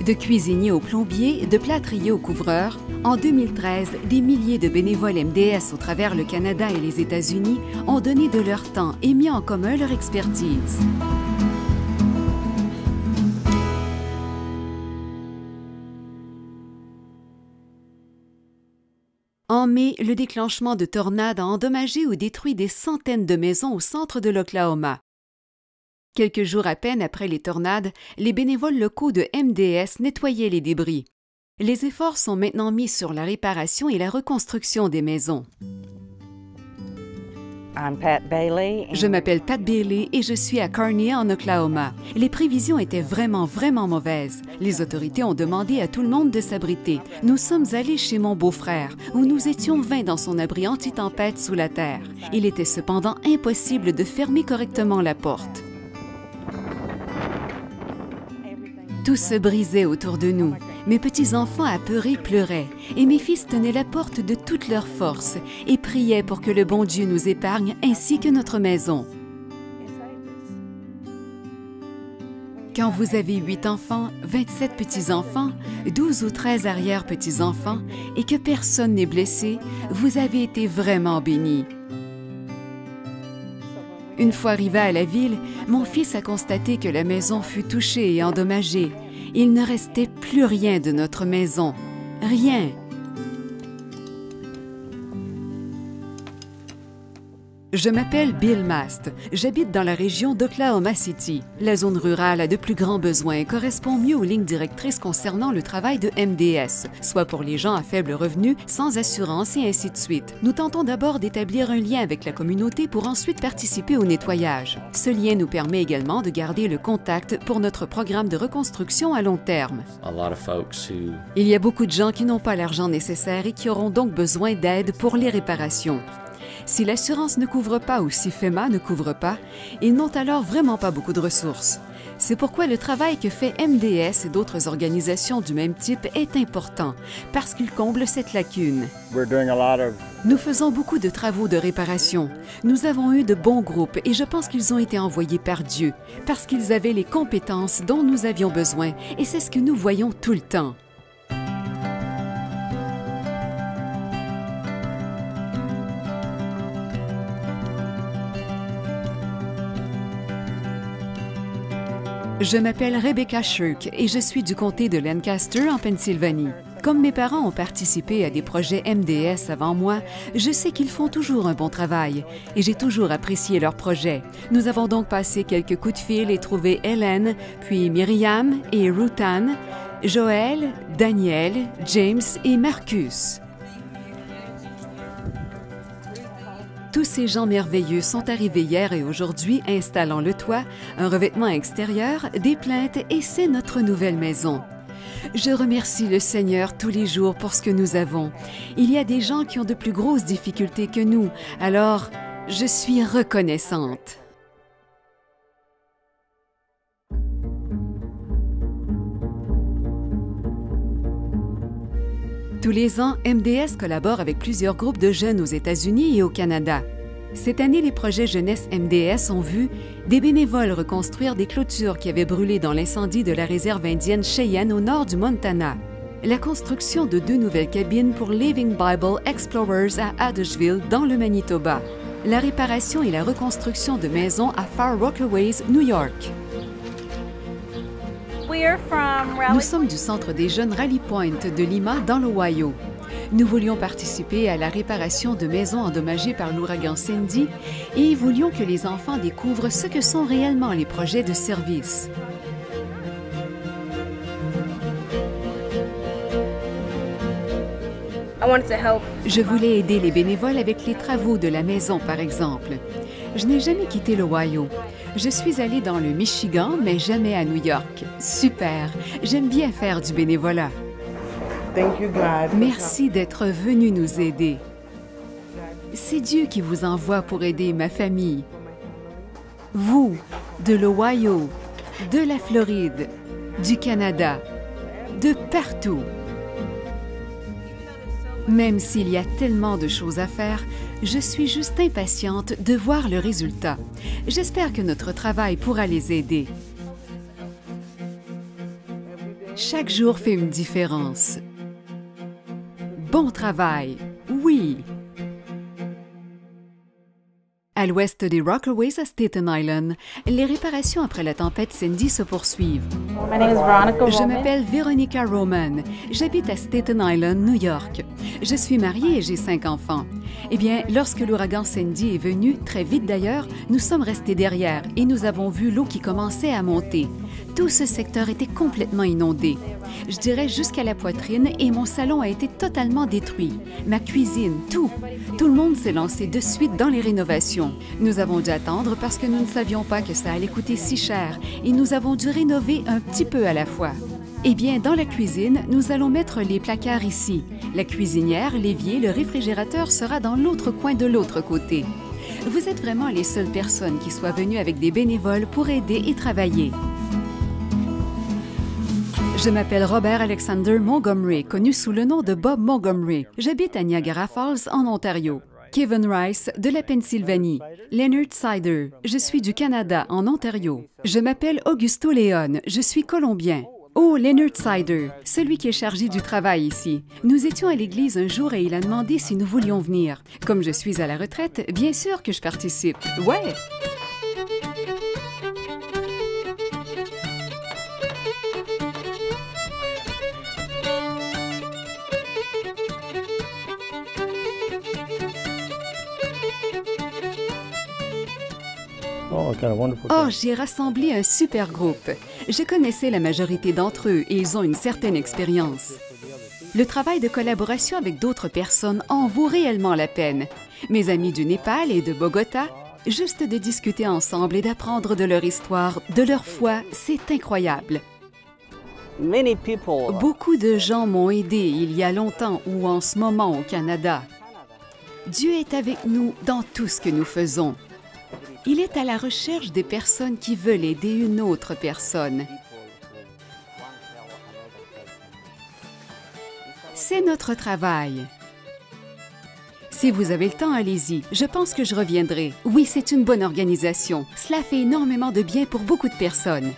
De cuisiniers aux plombiers, de plâtriers aux couvreurs, en 2013, des milliers de bénévoles MDS au travers le Canada et les États-Unis ont donné de leur temps et mis en commun leur expertise. En mai, le déclenchement de tornades a endommagé ou détruit des centaines de maisons au centre de l'Oklahoma. Quelques jours à peine après les tornades, les bénévoles locaux de MDS nettoyaient les débris. Les efforts sont maintenant mis sur la réparation et la reconstruction des maisons. Je m'appelle Pat Bailey et je suis à Kearney, en Oklahoma. Les prévisions étaient vraiment mauvaises. Les autorités ont demandé à tout le monde de s'abriter. Nous sommes allés chez mon beau-frère, où nous étions 20 dans son abri anti-tempête sous la terre. Il était cependant impossible de fermer correctement la porte. Tout se brisait autour de nous. Mes petits-enfants apeurés pleuraient, et mes fils tenaient la porte de toute leur force et priaient pour que le bon Dieu nous épargne ainsi que notre maison. Quand vous avez 8 enfants, 27 petits-enfants, 12 ou 13 arrière-petits-enfants et que personne n'est blessé, vous avez été vraiment bénis. Une fois arrivé à la ville, mon fils a constaté que la maison fut touchée et endommagée. Il ne restait plus rien de notre maison. Rien. Je m'appelle Bill Mast. J'habite dans la région d'Oklahoma City. La zone rurale a de plus grands besoins et correspond mieux aux lignes directrices concernant le travail de MDS, soit pour les gens à faible revenu, sans assurance et ainsi de suite. Nous tentons d'abord d'établir un lien avec la communauté pour ensuite participer au nettoyage. Ce lien nous permet également de garder le contact pour notre programme de reconstruction à long terme. Il y a beaucoup de gens qui n'ont pas l'argent nécessaire et qui auront donc besoin d'aide pour les réparations. Si l'assurance ne couvre pas ou si FEMA ne couvre pas, ils n'ont alors vraiment pas beaucoup de ressources. C'est pourquoi le travail que fait MDS et d'autres organisations du même type est important, parce qu'il comble cette lacune. Nous faisons beaucoup de travaux de réparation. Nous avons eu de bons groupes et je pense qu'ils ont été envoyés par Dieu, parce qu'ils avaient les compétences dont nous avions besoin, et c'est ce que nous voyons tout le temps. Je m'appelle Rebecca Shirk et je suis du comté de Lancaster, en Pennsylvanie. Comme mes parents ont participé à des projets MDS avant moi, je sais qu'ils font toujours un bon travail et j'ai toujours apprécié leurs projets. Nous avons donc passé quelques coups de fil et trouvé Hélène, puis Myriam et Ruth-Anne, Joël, Daniel, James et Marcus. Tous ces gens merveilleux sont arrivés hier et aujourd'hui, installant le toit, un revêtement extérieur, des plinthes et c'est notre nouvelle maison. Je remercie le Seigneur tous les jours pour ce que nous avons. Il y a des gens qui ont de plus grosses difficultés que nous, alors je suis reconnaissante. Tous les ans, MDS collabore avec plusieurs groupes de jeunes aux États-Unis et au Canada. Cette année, les projets Jeunesse MDS ont vu des bénévoles reconstruire des clôtures qui avaient brûlé dans l'incendie de la réserve indienne Cheyenne au nord du Montana. La construction de 2 nouvelles cabines pour Living Bible Explorers à Adageville, dans le Manitoba. La réparation et la reconstruction de maisons à Far Rockaways, New York. Nous sommes du Centre des jeunes Rally Point de Lima, dans l'Ohio. Nous voulions participer à la réparation de maisons endommagées par l'ouragan Sandy et voulions que les enfants découvrent ce que sont réellement les projets de service. Je voulais aider les bénévoles avec les travaux de la maison, par exemple. Je n'ai jamais quitté l'Ohio. Je suis allée dans le Michigan, mais jamais à New York. Super! J'aime bien faire du bénévolat. Merci d'être venu nous aider. C'est Dieu qui vous envoie pour aider ma famille. Vous, de l'Ohio, de la Floride, du Canada, de partout. Même s'il y a tellement de choses à faire, je suis juste impatiente de voir le résultat. J'espère que notre travail pourra les aider. Chaque jour fait une différence. Bon travail, oui! À l'ouest des Rockaways à Staten Island, les réparations après la tempête Cindy se poursuivent. Je m'appelle Veronica Roman. J'habite à Staten Island, New York. Je suis mariée et j'ai 5 enfants. Eh bien, lorsque l'ouragan Cindy est venu, très vite d'ailleurs, nous sommes restés derrière et nous avons vu l'eau qui commençait à monter. Tout ce secteur était complètement inondé. Je dirais jusqu'à la poitrine et mon salon a été totalement détruit. Ma cuisine, tout. Tout le monde s'est lancé de suite dans les rénovations. Nous avons dû attendre parce que nous ne savions pas que ça allait coûter si cher et nous avons dû rénover un petit peu à la fois. Eh bien, dans la cuisine, nous allons mettre les placards ici. La cuisinière, l'évier, le réfrigérateur sera dans l'autre coin de l'autre côté. Vous êtes vraiment les seules personnes qui soient venues avec des bénévoles pour aider et travailler. Je m'appelle Robert Alexander Montgomery, connu sous le nom de Bob Montgomery. J'habite à Niagara Falls, en Ontario. Kevin Rice, de la Pennsylvanie. Leonard Sider, je suis du Canada, en Ontario. Je m'appelle Augusto Leon, je suis colombien. Oh, Leonard Sider, celui qui est chargé du travail ici. Nous étions à l'église un jour et il a demandé si nous voulions venir. Comme je suis à la retraite, bien sûr que je participe. Ouais! Oh, j'ai rassemblé un super groupe. Je connaissais la majorité d'entre eux et ils ont une certaine expérience. Le travail de collaboration avec d'autres personnes en vaut réellement la peine. Mes amis du Népal et de Bogota, juste de discuter ensemble et d'apprendre de leur histoire, de leur foi, c'est incroyable. Beaucoup de gens m'ont aidé il y a longtemps ou en ce moment au Canada. Dieu est avec nous dans tout ce que nous faisons. Il est à la recherche des personnes qui veulent aider une autre personne. C'est notre travail. Si vous avez le temps, allez-y. Je pense que je reviendrai. Oui, c'est une bonne organisation. Cela fait énormément de bien pour beaucoup de personnes.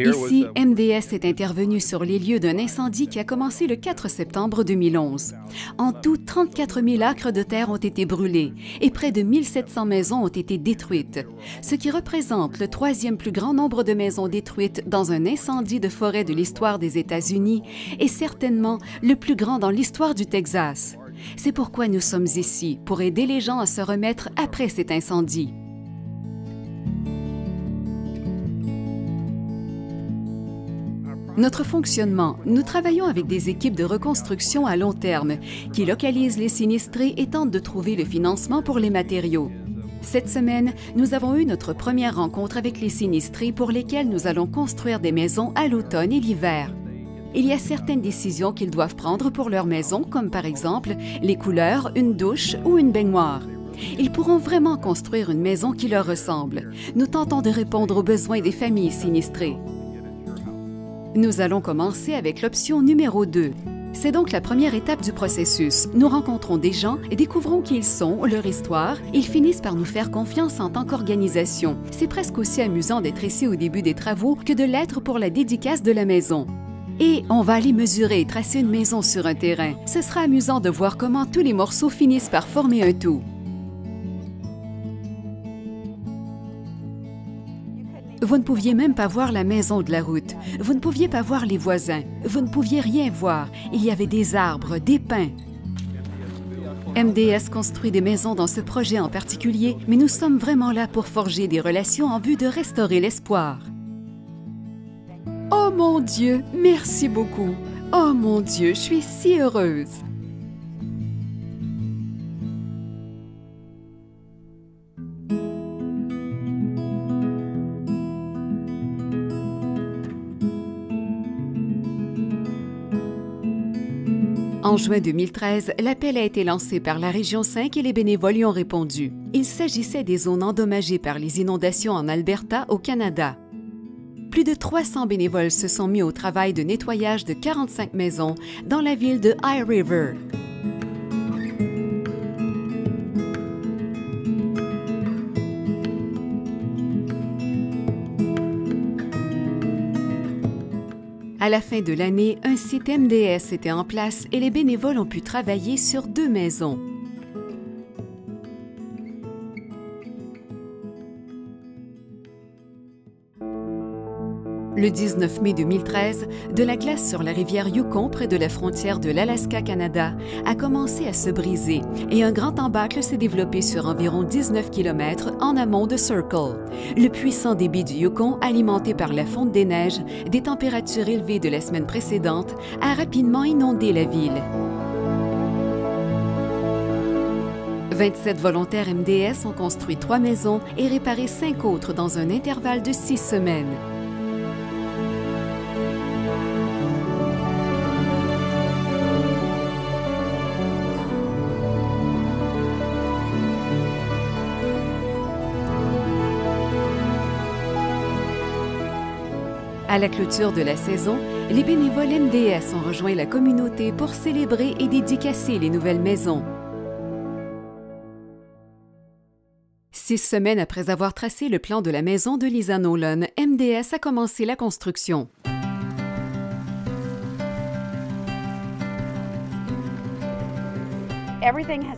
Ici, MDS est intervenu sur les lieux d'un incendie qui a commencé le 4 septembre 2011. En tout, 34 000 acres de terre ont été brûlés et près de 1700 maisons ont été détruites, ce qui représente le 3e plus grand nombre de maisons détruites dans un incendie de forêt de l'histoire des États-Unis et certainement le plus grand dans l'histoire du Texas. C'est pourquoi nous sommes ici, pour aider les gens à se remettre après cet incendie. Notre fonctionnement, nous travaillons avec des équipes de reconstruction à long terme qui localisent les sinistrés et tentent de trouver le financement pour les matériaux. Cette semaine, nous avons eu notre première rencontre avec les sinistrés pour lesquels nous allons construire des maisons à l'automne et l'hiver. Il y a certaines décisions qu'ils doivent prendre pour leur maison, comme par exemple les couleurs, une douche ou une baignoire. Ils pourront vraiment construire une maison qui leur ressemble. Nous tentons de répondre aux besoins des familles sinistrées. Nous allons commencer avec l'option numéro 2. C'est donc la première étape du processus. Nous rencontrons des gens et découvrons qui ils sont, leur histoire. Ils finissent par nous faire confiance en tant qu'organisation. C'est presque aussi amusant d'être ici au début des travaux que de l'être pour la dédicace de la maison. Et on va aller mesurer et tracer une maison sur un terrain. Ce sera amusant de voir comment tous les morceaux finissent par former un tout. Vous ne pouviez même pas voir la maison de la route. Vous ne pouviez pas voir les voisins. Vous ne pouviez rien voir. Il y avait des arbres, des pins. MDS construit des maisons dans ce projet en particulier, mais nous sommes vraiment là pour forger des relations en vue de restaurer l'espoir. Oh mon Dieu, merci beaucoup. Oh mon Dieu, je suis si heureuse. En juin 2013, l'appel a été lancé par la Région 5 et les bénévoles y ont répondu. Il s'agissait des zones endommagées par les inondations en Alberta, au Canada. Plus de 300 bénévoles se sont mis au travail de nettoyage de 45 maisons dans la ville de High River. À la fin de l'année, un site MDS était en place et les bénévoles ont pu travailler sur 2 maisons. Le 19 mai 2013, de la glace sur la rivière Yukon, près de la frontière de l'Alaska-Canada, a commencé à se briser et un grand embâcle s'est développé sur environ 19 km en amont de Circle. Le puissant débit du Yukon, alimenté par la fonte des neiges, des températures élevées de la semaine précédente, a rapidement inondé la ville. 27 volontaires MDS ont construit 3 maisons et réparé 5 autres dans un intervalle de 6 semaines. À la clôture de la saison, les bénévoles MDS ont rejoint la communauté pour célébrer et dédicacer les nouvelles maisons. 6 semaines après avoir tracé le plan de la maison de Lisa Nolan, MDS a commencé la construction.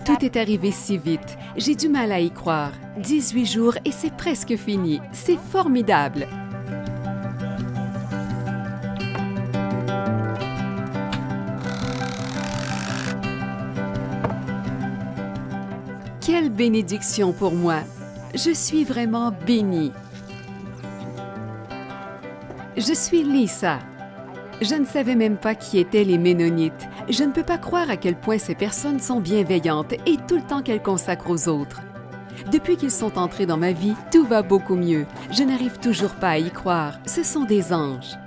Tout est arrivé si vite. J'ai du mal à y croire. 18 jours et c'est presque fini. C'est formidable! Quelle bénédiction pour moi! Je suis vraiment bénie. Je suis Lisa. Je ne savais même pas qui étaient les Ménonites. Je ne peux pas croire à quel point ces personnes sont bienveillantes et tout le temps qu'elles consacrent aux autres. Depuis qu'ils sont entrés dans ma vie, tout va beaucoup mieux. Je n'arrive toujours pas à y croire. Ce sont des anges.